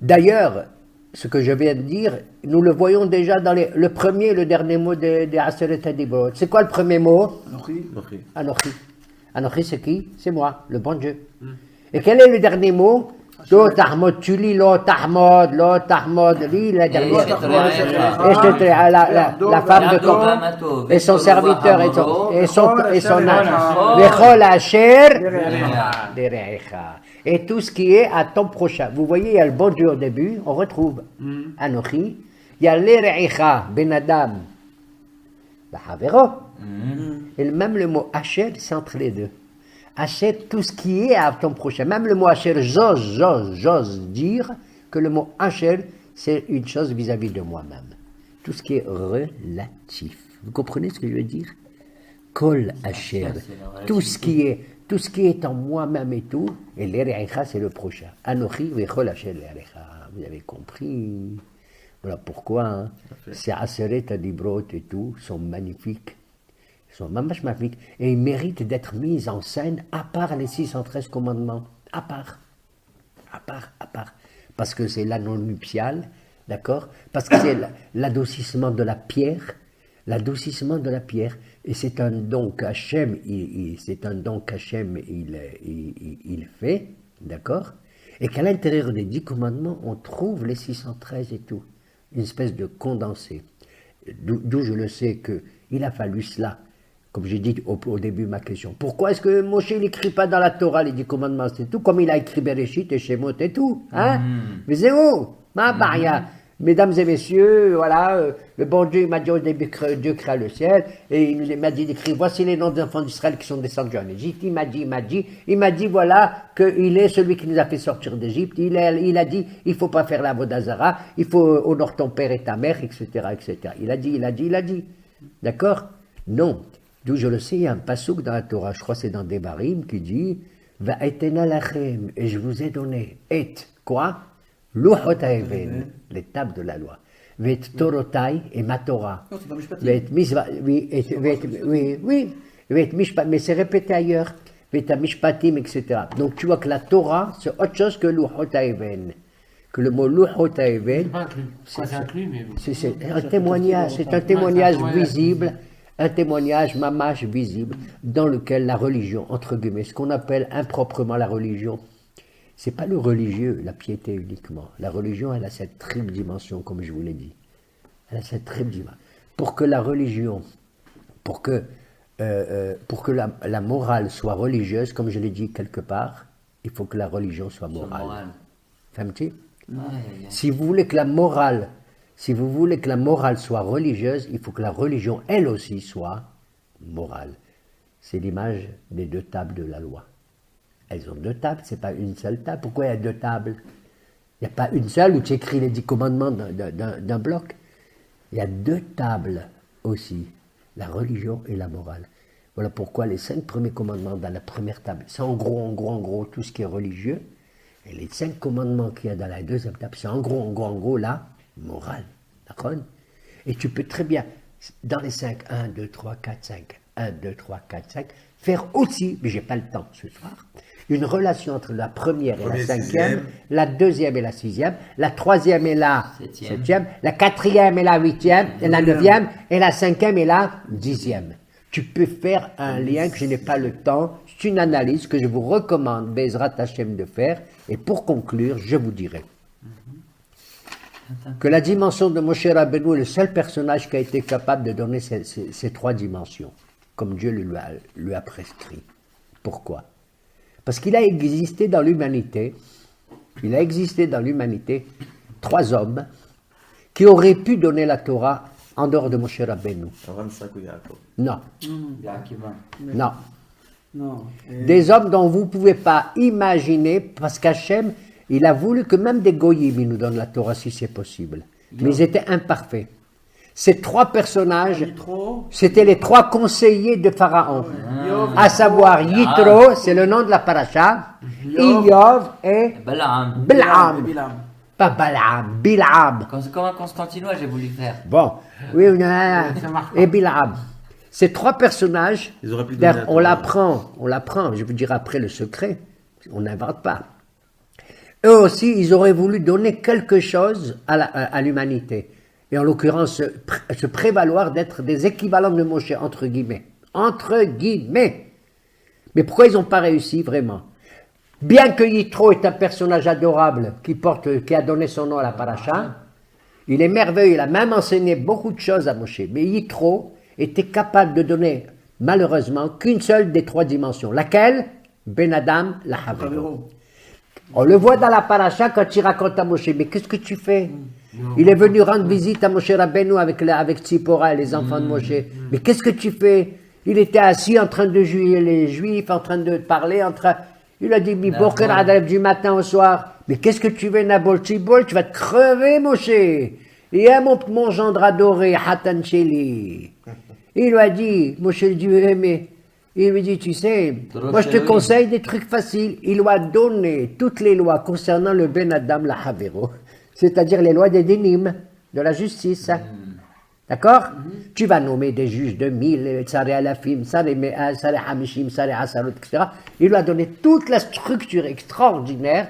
d'ailleurs ce que je viens de dire, nous le voyons déjà dans le premier et le dernier mot des Aseret Adibrot. C'est quoi le premier mot? Anochi. Anochi. Anochi, c'est qui? C'est moi, le bon Dieu. Et quel est le dernier mot? Lo tahmod, tu lis lo tahmod, lis la dernière. La femme de Corban et son serviteur et son âge. Vechol asher derecha. Et tout ce qui est à ton prochain. Vous voyez, il y a le bon Dieu au début, on retrouve Anochi. Il y a l'erecha, ben Adam, Havero. Et même le mot asher, c'est entre les deux. Asher, tout ce qui est à ton prochain. Même le mot Asher, j'ose dire que le mot Asher, c'est une chose vis-à-vis de moi-même. Tout ce qui est relatif. Vous comprenez ce que je veux dire? Kol Asher. Tout ce qui est en moi-même et tout. Et l'Erecha, c'est le prochain. Anochi, vechol Asher l'Erecha. Vous avez compris? Voilà pourquoi hein, ces Aseret Adibrot et tout sont magnifiques. Ils sont mamash magnifiques et ils méritent d'être mis en scène à part les 613 commandements. À part. Parce que c'est l'anneau nuptial, d'accord? Parce que c'est l'adoucissement de la pierre. L'adoucissement de la pierre. Et c'est un don qu'Hachem, il fait, d'accord? Et qu'à l'intérieur des 10 commandements, on trouve les 613 et tout. Une espèce de condensé. D'où je le sais qu'il a fallu cela. Comme j'ai dit au début de ma question. Pourquoi est-ce que Moshe n'écrit pas dans la Torah les 10 commandements? C'est tout, comme il a écrit Bereshit et Shemot et tout. Hein? Mais c'est où? Mesdames et messieurs, voilà, le bon Dieu m'a dit au début que Dieu créa le ciel, et il m'a dit d'écrire, voici les noms des enfants d'Israël qui sont descendus en Égypte. Il m'a dit, voilà, qu'il est celui qui nous a fait sortir d'Égypte. Il a dit, il faut pas faire la Vodazara, il faut honorer ton père et ta mère, etc., etc. Il a dit. D'accord? Non. D'où je le sais, il y a un passouk dans la Torah, je crois que c'est dans Devarim, qui dit, va etena lachem, et je vous ai donné, et, quoi? Luchot haeven, les tables de la loi. Vet torotai et ma Torah. Non, c'est pas Mishpatim. Vet misva, oui, vet mishpat, mais c'est répété ailleurs. Vet mishpatim, etc. Donc tu vois que la Torah, c'est autre chose que Luchot haeven. Que le mot Luchot haeven, C'est pas inclus. C'est inclus, mais. c'est un témoignage, visible, un témoignage mamash visible, dans lequel la religion, entre guillemets, ce qu'on appelle improprement la religion, c'est pas le religieux, la piété uniquement. La religion, elle a cette triple dimension, comme je vous l'ai dit. Elle a cette triple dimension. Pour que la religion, pour que la morale soit religieuse, comme je l'ai dit quelque part, il faut que la religion soit morale. Femme-tu? Si vous voulez que la morale soit religieuse, il faut que la religion, elle aussi, soit morale. C'est l'image des 2 tables de la loi. Elles ont 2 tables, c'est pas une seule table. Pourquoi il y a 2 tables? Il n'y a pas une seule où tu écris les 10 commandements d'un bloc. Il y a 2 tables aussi, la religion et la morale. Voilà pourquoi les 5 premiers commandements dans la première table, c'est en gros, tout ce qui est religieux. Et les 5 commandements qu'il y a dans la deuxième table, c'est en gros, la morale. D'accord? Et tu peux très bien, dans les 5, 1, 2, 3, 4, 5, 1, 2, 3, 4, 5, faire aussi, mais j'ai pas le temps ce soir, une relation entre la première et la 5e, la 2e et la 6e, la 3e et la 7e, la 4e et la 8e, et la 9e, et la 5e et la 10e. Tu peux faire un lien que je n'ai pas le temps, c'est une analyse que je vous recommande, Bezrat Hashem, de faire, et pour conclure, je vous dirai. que la dimension de Moshe Rabbeinu est le seul personnage qui a été capable de donner ces trois dimensions, comme Dieu lui a prescrit. Pourquoi? Parce qu'il a existé dans l'humanité, trois hommes qui auraient pu donner la Torah en dehors de Moshe Rabbeinu. Avram, Yitzhak ou Yaakov. Non, Directement. non. Non. Des hommes dont vous ne pouvez pas imaginer, parce qu'Hachem, il a voulu que même des goyim, ils nous donnent la Torah si c'est possible. Mais ils étaient imparfaits. Ces trois personnages, Yitro. c'était les trois conseillers de Pharaon. Yov. À savoir Yitro, c'est le nom de la paracha, Iyov et Balaam. Balaam. Bilam. Pas Balaam, Bilam. Comme un Constantinois, j'ai voulu faire. Bon, oui, Ça marche pas. et Bilam. Ces trois personnages, Ils auraient pu donner la on Torah. l'apprend, je vous dirai après le secret, on n'invente pas. Eux aussi, ils auraient voulu donner quelque chose à l'humanité. Et en l'occurrence, se prévaloir d'être des équivalents de Moshe, entre guillemets. Entre guillemets. Mais pourquoi ils n'ont pas réussi vraiment? Bien que Yitro est un personnage adorable qui a donné son nom à la paracha, il est merveilleux, il a même enseigné beaucoup de choses à Moshe. Mais Yitro était capable de donner, malheureusement, qu'une seule des trois dimensions. Laquelle? Ben Adam, la Havero. Favero. On le voit dans la paracha quand il raconte à Moshe, mais qu'est-ce que tu fais? Il est venu rendre visite à Moshe Rabbeinu avec Tzipora et les enfants de Moshe. Mais qu'est-ce que tu fais? Il était assis en train de juger les Juifs, en train de parler, il a dit, du matin au soir. Mais qu'est-ce que tu veux, Nabol Tzibol? Tu vas te crever, Moshe. Et mon gendre adoré, Hatan Sheli. Il lui a dit, Moshe lui dit, mais... Il lui dit, tu sais, moi je te conseille des trucs faciles. Il lui a donné toutes les lois concernant le Ben Adam, la Havero, c'est-à-dire les lois des Dinim, de la justice. D'accord? Tu vas nommer des juges de 1000, Tsare Alafim, Tsare Me'al, Tsare Hamishim, Tsare Asarot, etc. Il lui a donné toute la structure extraordinaire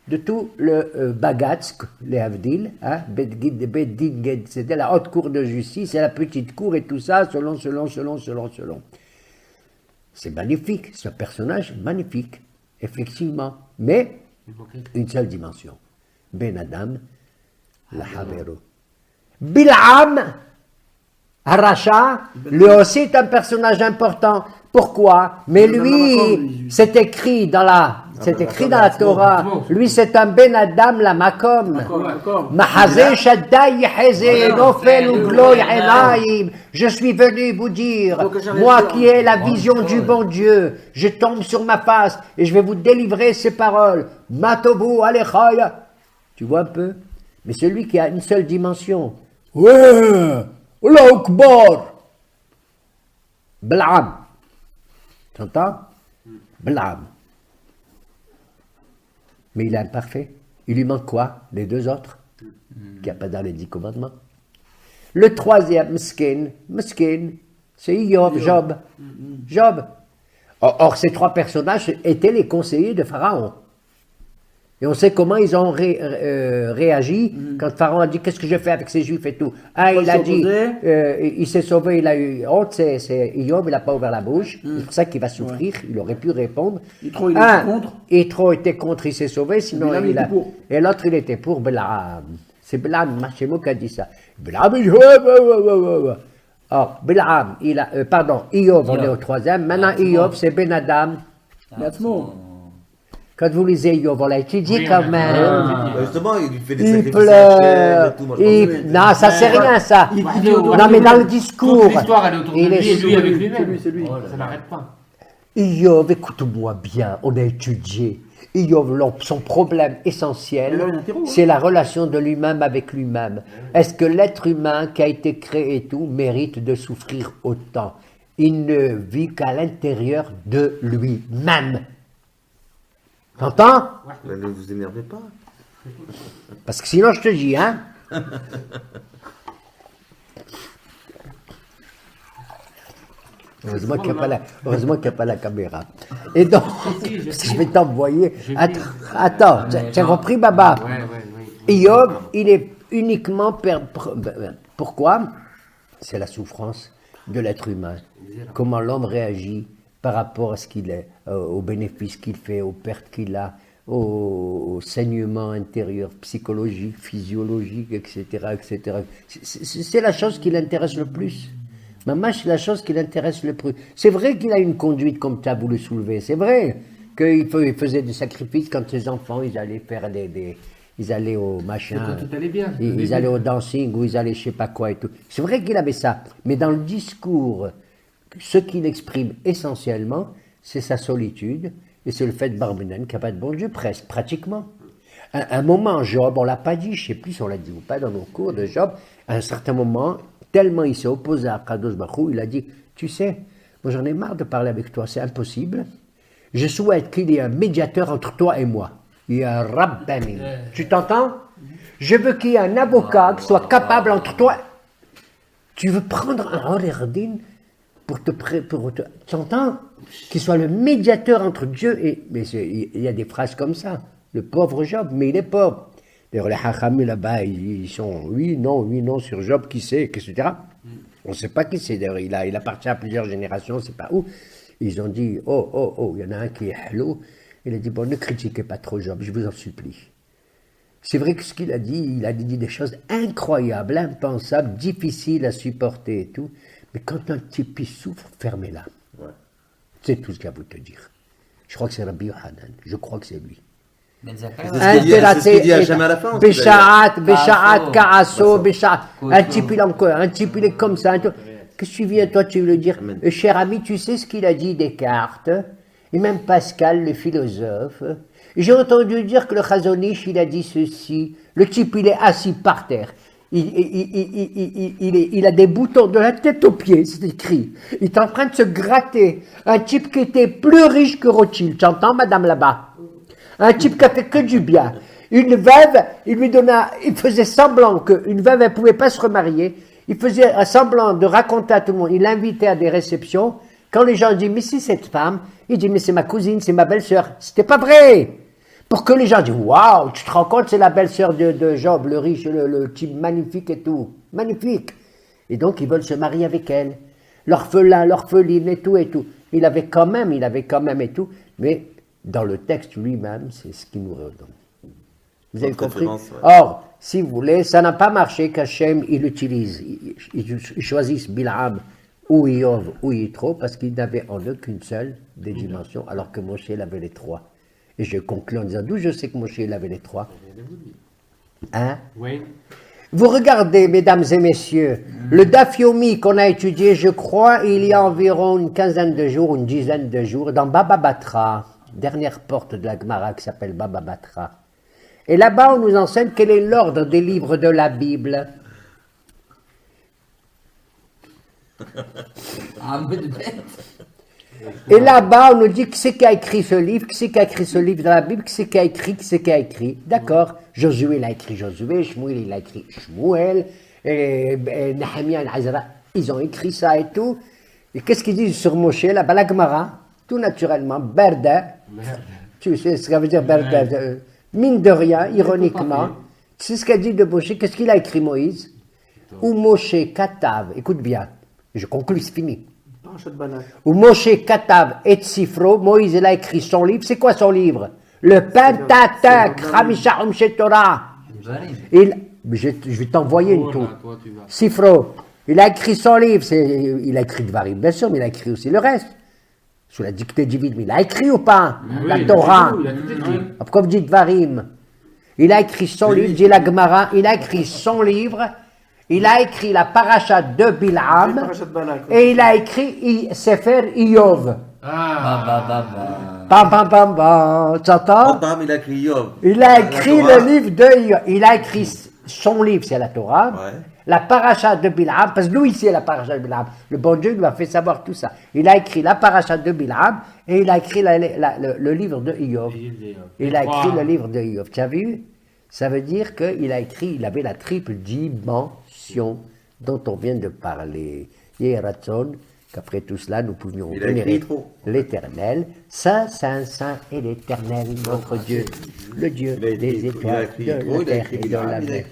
de tout le Bagatz, les Havdil, hein, Beddin, c'était la haute cour de justice et la petite cour et tout ça, selon. C'est magnifique, c'est un personnage magnifique, effectivement, mais une seule dimension. Ben Adam, la Havero. Bilam, Aracha, lui aussi est un personnage important. Pourquoi? Mais lui, c'est écrit dans la Torah. Lui, c'est un Ben Adam, la Makom. Mahazé Shaddai Yehezé, Nofel ou Gloy Enaïm. Je suis venu vous dire, moi qui ai la vision du bon Dieu, je tombe sur ma face et je vais vous délivrer ces paroles. Matobu Alechaya. Tu vois un peu? Mais celui qui a une seule dimension. Ouais, Allah Akbar. Balaam. Tu entends? Balaam. Mais il est imparfait. Il lui manque quoi? Les deux autres? Qu'il n'y a pas dans les 10 commandements. Le troisième, Meskin, c'est Job. Or, ces trois personnages étaient les conseillers de Pharaon. Et on sait comment ils ont réagi quand Pharaon a dit qu'est-ce que je fais avec ces juifs et tout. Il a dit, il s'est sauvé, il a eu honte, c'est Job, il n'a pas ouvert la bouche, c'est pour ça qu'il va souffrir, il aurait pu répondre. Yitro, il était contre. Yitro était contre, il s'est sauvé, sinon Bilam, il était pour. Et l'autre il était pour Balaam. C'est Balaam, Machemo qui a dit ça. Balaam, or, Balaam, Iyov, on est au troisième, maintenant Iyov c'est Ben Adam. Yatzmo. Quand vous lisez Iyov, on l'a étudié quand même. Bah, justement, il fait des Il sacrifices pleure. à Hachem et tout. Moi, je pense que- Non, ça c'est rien ça. Non mais dans le discours. Toute l'histoire, elle est autour de il lui est et lui avec lui-même. C'est lui. Ça n'arrête pas. Iyov, écoute-moi bien, on a étudié. Iyov, son problème Il essentiel, a un interro, c'est la relation de lui-même avec lui-même. Est-ce que l'être humain qui a été créé et tout mérite de souffrir autant? Il ne vit qu'à l'intérieur de lui-même. T'entends? Mais ne vous énervez pas. Parce que sinon je te dis, hein. Heureusement qu'il n'y a pas la caméra. Et donc, Si, je vais t'envoyer. J'ai Attends, tu as compris, Baba? Oui. Iyov, il est uniquement... Pourquoi? C'est la souffrance de l'être humain. Comment l'homme réagit par rapport à ce qu'il est, aux bénéfices qu'il fait, aux pertes qu'il a, au saignement intérieur, psychologique, physiologique, etc. etc. C'est la chose qui l'intéresse le plus. Maman, c'est la chose qui l'intéresse le plus. C'est vrai qu'il a une conduite comme ça, vous le soulevez. C'est vrai qu'il faisait des sacrifices quand ses enfants, ils allaient faire ils allaient au machin. Tout allait bien. Ils allaient au dancing ou ils allaient je sais pas quoi et tout. C'est vrai qu'il avait ça. Mais dans le discours, ce qu'il exprime essentiellement, c'est sa solitude et c'est le fait de Barmenen qui n'a pas de bon Dieu, presque, pratiquement. Un moment, Job, on ne l'a pas dit, je ne sais plus si on l'a dit ou pas dans nos cours de Job, à un certain moment, tellement il s'est opposé à Kadosh Baruch Hu, il a dit, tu sais, moi j'en ai marre de parler avec toi, c'est impossible. Je souhaite qu'il y ait un médiateur entre toi et moi. Il y a un rabbin. Tu t'entends? Je veux qu'il y ait un avocat qui soit capable entre toi. Tu veux prendre un Orerdin pour te... Tu entends? Qu'il soit le médiateur entre Dieu et... Mais il y a des phrases comme ça. Le pauvre Job, mais il est pauvre. D'ailleurs, les Hachamim là-bas, ils sont oui, non sur Job, qui sait, etc. On ne sait pas qui c'est. D'ailleurs, il appartient à plusieurs générations, on ne sait pas où. Ils ont dit, oh, il y en a un qui est hallo. Il a dit, bon, ne critiquez pas trop Job, je vous en supplie. C'est vrai que ce qu'il a dit, il a dit des choses incroyables, impensables, difficiles à supporter et tout. Mais quand un type souffre, fermez-la. Ouais. C'est tout ce qu'il y a à vous te dire. Je crois que c'est Rabbi Yohanan, je crois que c'est lui. C'est ce qu'il dit à jamais à la fin. Béchaat, Kaasso, Béchaat. Un type il est comme ça. Qu'est-ce que tu viens, toi, tu veux le dire? Cher ami, tu sais ce qu'il a dit Descartes, et même Pascal, le philosophe. J'ai entendu dire que le Chazon Ish, il a dit ceci. Le type, il est assis par terre. Il a des boutons de la tête aux pieds, c'est écrit. Il est en train de se gratter. Un type qui était plus riche que Rothschild. Tu entends, madame, là-bas? Un type qui a fait que du bien. Une veuve, il faisait semblant qu'une veuve, elle ne pouvait pas se remarier. Il faisait semblant de raconter à tout le monde. Il l'invitait à des réceptions. Quand les gens disent, mais c'est cette femme, il dit, mais c'est ma cousine, c'est ma belle-sœur. C'était pas vrai. Pour que les gens disent, waouh, tu te rends compte, c'est la belle-sœur de Job, le riche, le type magnifique et tout. Magnifique. Et donc, ils veulent se marier avec elle. L'orphelin, l'orpheline et tout et tout. Il avait quand même et tout. Mais dans le texte lui-même, c'est ce qui nous redonne. Vous avez compris? Or, si vous voulez, ça n'a pas marché qu'Hachem, il utilise, il choisisse Bil'am ou Iov ou Yitro parce qu'ils n'avaient en eux qu'une seule des dimensions, alors que Moshe il avait les trois. Et je conclue en disant, d'où je sais que Moshe il avait les trois? Hein? Oui. Vous regardez, mesdames et messieurs, le Daf Yomi qu'on a étudié, je crois, il y a environ une quinzaine de jours, une dizaine de jours, dans Baba Batra, dernière porte de la Gemara qui s'appelle Baba Batra. Et là-bas, on nous enseigne quel est l'ordre des livres de la Bible. Et là-bas, on nous dit qui c'est qui a écrit ce livre, qui c'est qui a écrit ce livre dans la Bible, qui c'est qui a écrit. D'accord, Josué, il a écrit Josué, Shmuel, il a écrit Shmuel, et Nehemiah et Ezra, ils ont écrit ça et tout. Et qu'est-ce qu'ils disent sur Moshe, là-bas, la Gemara, tout naturellement, Berda. Tu sais ce que ça veut dire Berda? Mine de rien, ironiquement, tu sais ce qu'a dit de Moshe, qu'est-ce qu'il a écrit Moïse? Ou Moshe Katav, écoute bien, je conclue, c'est fini. Ou Moshe Katav et Sifro, Moïse il a écrit son livre, c'est quoi son livre? Le Pentateuch, Chamisha Umshe Torah. Je vais t'envoyer une tour. Sifro, il a écrit son livre, il a écrit Dvarim, bien sûr, mais il a écrit aussi le reste. Sous la dictée divine, mais il a écrit ou pas? La Torah. Pourquoi vous dites Dvarim? Il a écrit son livre, dit la Gemara, il a écrit son livre, il a écrit la paracha de Bil'am, et il a écrit Sefer Iyov. Bam, bam, bam, bam. Tu entends? Il a écrit Iyov. Il a écrit le livre de Iyov. Il a écrit son livre, c'est la Torah. Ouais. La paracha de Bil'am, parce que lui, c'est la paracha de Bil'am. Le bon Dieu lui a fait savoir tout ça. Il a écrit la paracha de Bil'am et il a écrit le livre de Iyov. Il a écrit le livre de Iyov. Tu as vu? Ça veut dire qu'il a écrit, il avait la triple dimension dont on vient de parler. Yeratzon, qu'après tout cela, nous pouvions vénérer l'Éternel. Saint, Saint, Saint est l'Éternel, notre Dieu, le Dieu des étoiles, de la terre et de la mer.